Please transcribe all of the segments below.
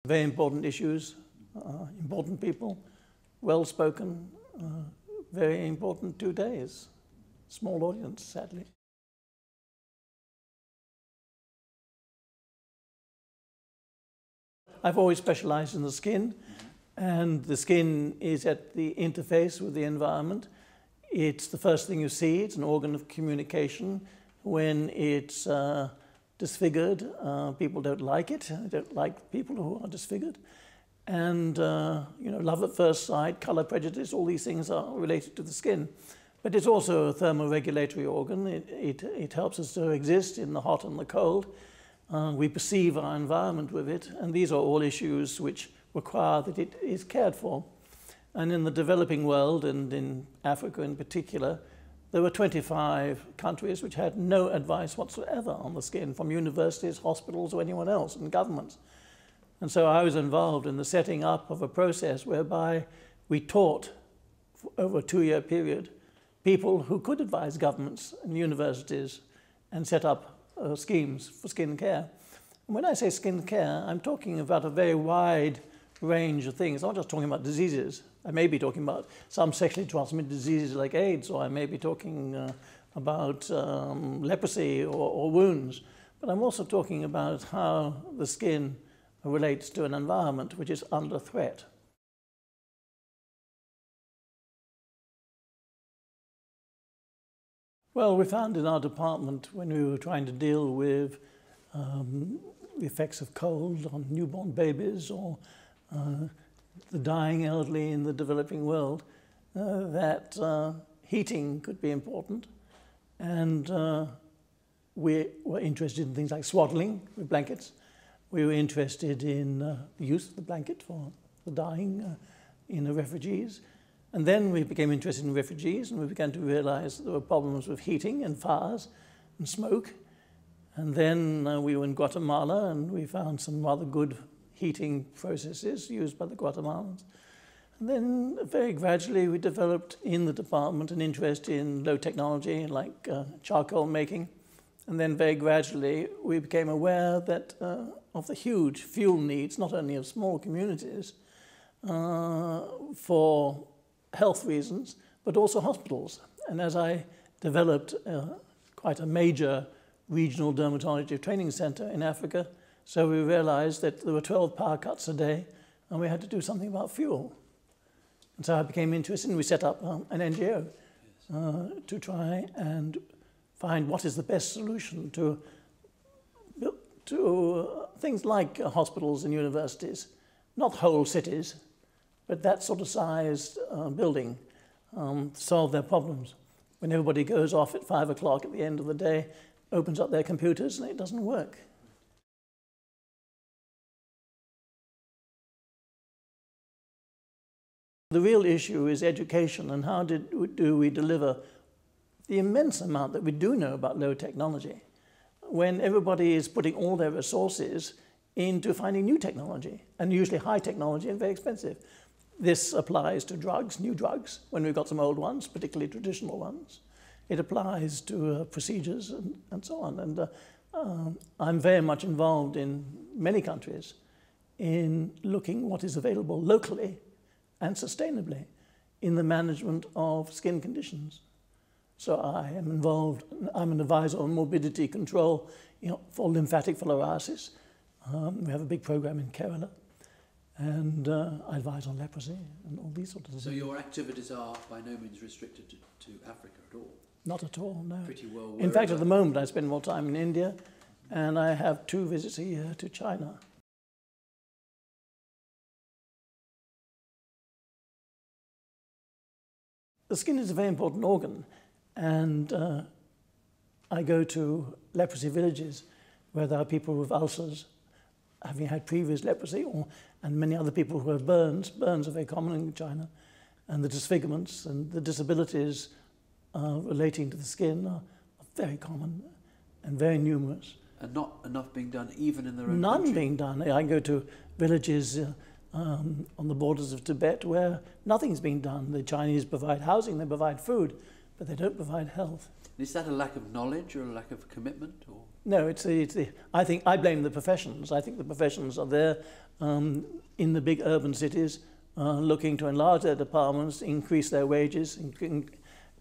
Very important issues, important people, well-spoken, very important 2 days. Small audience, sadly. I've always specialized in the skin, and the skin is at the interface with the environment. It's the first thing you see. It's an organ of communication. When it's disfigured, people don't like it. They don't like people who are disfigured. And, love at first sight, color prejudice, all these things are related to the skin. But it's also a thermoregulatory organ. It helps us to exist in the hot and the cold. We perceive our environment with it, and these are all issues which require that it is cared for. And in the developing world, and in Africa in particular, there were 25 countries which had no advice whatsoever on the skin, from universities, hospitals, or anyone else, and governments. And so I was involved in the setting up of a process whereby we taught, for over a 2-year period, people who could advise governments and universities and set up schemes for skin care. And when I say skin care, I'm talking about a very wide range of things. I'm not just talking about diseases. I may be talking about some sexually transmitted diseases like AIDS, or I may be talking about leprosy or wounds. But I'm also talking about how the skin relates to an environment which is under threat. Well, we found in our department, when we were trying to deal with the effects of cold on newborn babies or the dying elderly in the developing world, that heating could be important. And we were interested in things like swaddling with blankets. We were interested in the use of the blanket for the dying in the refugees. And then we became interested in refugees, and we began to realize that there were problems with heating and fires and smoke. And then we were in Guatemala, and we found some rather good heating processes used by the Guatemalans. And then very gradually we developed in the department an interest in low technology, like charcoal making. And then very gradually we became aware that of the huge fuel needs, not only of small communities, for health reasons, but also hospitals. And as I developed quite a major regional dermatology training center in Africa, so we realized that there were 12 power cuts a day, and we had to do something about fuel. And so I became interested, and we set up an NGO to try and find what is the best solution to things like hospitals and universities, not whole cities, but that sort of sized building, solve their problems. When everybody goes off at 5 o'clock at the end of the day, opens up their computers, and it doesn't work. The real issue is education, and how do we deliver the immense amount that we do know about low technology, when everybody is putting all their resources into finding new technology, and usually high technology and very expensive. This applies to drugs, new drugs, when we've got some old ones, particularly traditional ones. It applies to procedures and so on. And I'm very much involved in many countries in looking what is available locally and sustainably in the management of skin conditions. So I am involved, I'm an advisor on morbidity control for lymphatic filariasis. We have a big program in Kerala. And I advise on leprosy and all these sorts of things. So your activities are by no means restricted to Africa at all? Not at all, no. Pretty well. In fact, at the moment I spend more time in India, and I have 2 visits a year to China. The skin is a very important organ, and I go to leprosy villages where there are people with ulcers, having had previous leprosy, and many other people who have burns. Burns are very common in China, and the disfigurements and the disabilities relating to the skin are very common and very numerous. And not enough being done even in their own None country? being done. I go to villages on the borders of Tibet where nothing's being done. The Chinese provide housing, they provide food, but they don't provide health. Is that a lack of knowledge or a lack of commitment? Or? No, I think I blame the professions. I think the professions are there in the big urban cities looking to enlarge their departments, increase their wages,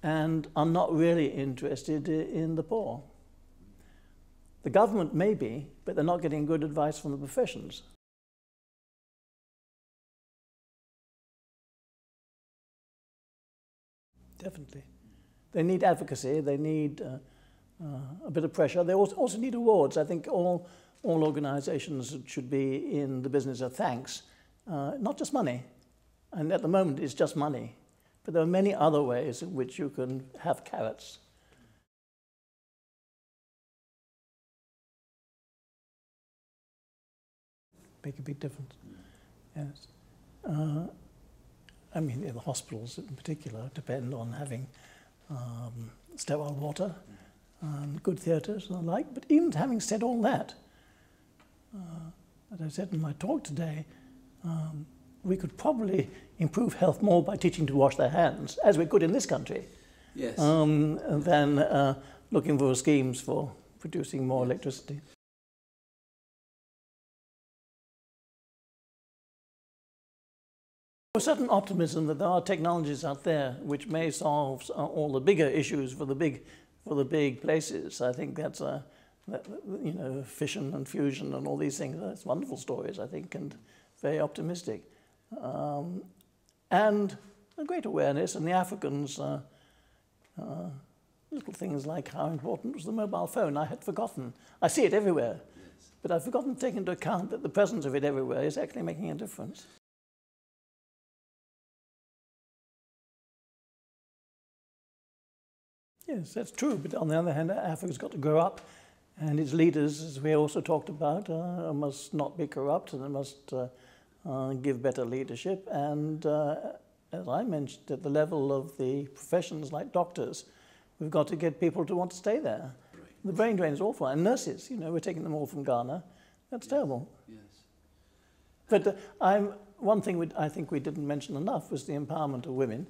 and are not really interested in the poor. The government may be, but they're not getting good advice from the professions. Definitely. They need advocacy, they need a bit of pressure. They also need awards. I think all organisations should be in the business of thanks, not just money. And at the moment it's just money. But there are many other ways in which you can have carrots. Make a big difference, yes. I mean, the hospitals in particular depend on having sterile water, good theatres and the like. But even having said all that, as I said in my talk today, we could probably improve health more by teaching to wash their hands, as we could in this country, yes. Than looking for schemes for producing more electricity. There's a certain optimism that there are technologies out there which may solve all the bigger issues for the big places. I think that's you know, fission and fusion and all these things. That's wonderful stories, I think, and very optimistic. And a great awareness, and the Africans, little things like how important was the mobile phone. I had forgotten. I see it everywhere, yes. But I've forgotten to take into account that the presence of it everywhere is actually making a difference. Yes, that's true, but on the other hand, Africa's got to grow up, and its leaders, as we also talked about, must not be corrupt, and they must give better leadership. And as I mentioned, at the level of the professions like doctors, we've got to get people to want to stay there. Right. The brain drain is awful, and nurses, you know, we're taking them all from Ghana. That's terrible. Yes. But one thing I think we didn't mention enough was the empowerment of women.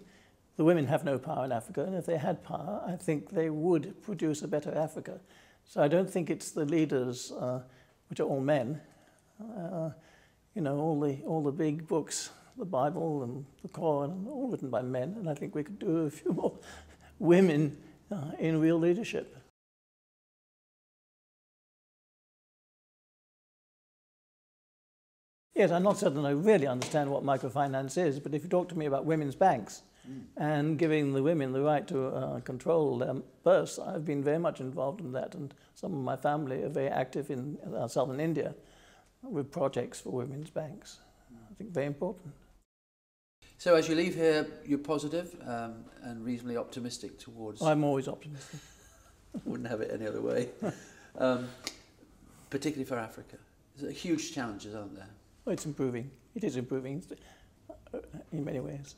The women have no power in Africa, and if they had power, I think they would produce a better Africa. So I don't think it's the leaders, which are all men. You know, all the big books, the Bible and the Quran, all written by men, and I think we could do a few more women in real leadership. Yes, I'm not certain I really understand what microfinance is, but if you talk to me about women's banks, and giving the women the right to control their purse, I've been very much involved in that, and some of my family are very active in southern India with projects for women's banks. I think very important. So as you leave here, you're positive and reasonably optimistic towards... I'm always optimistic. Wouldn't have it any other way. Particularly for Africa. There's huge challenges, aren't there? Well, it's improving. It is improving in many ways.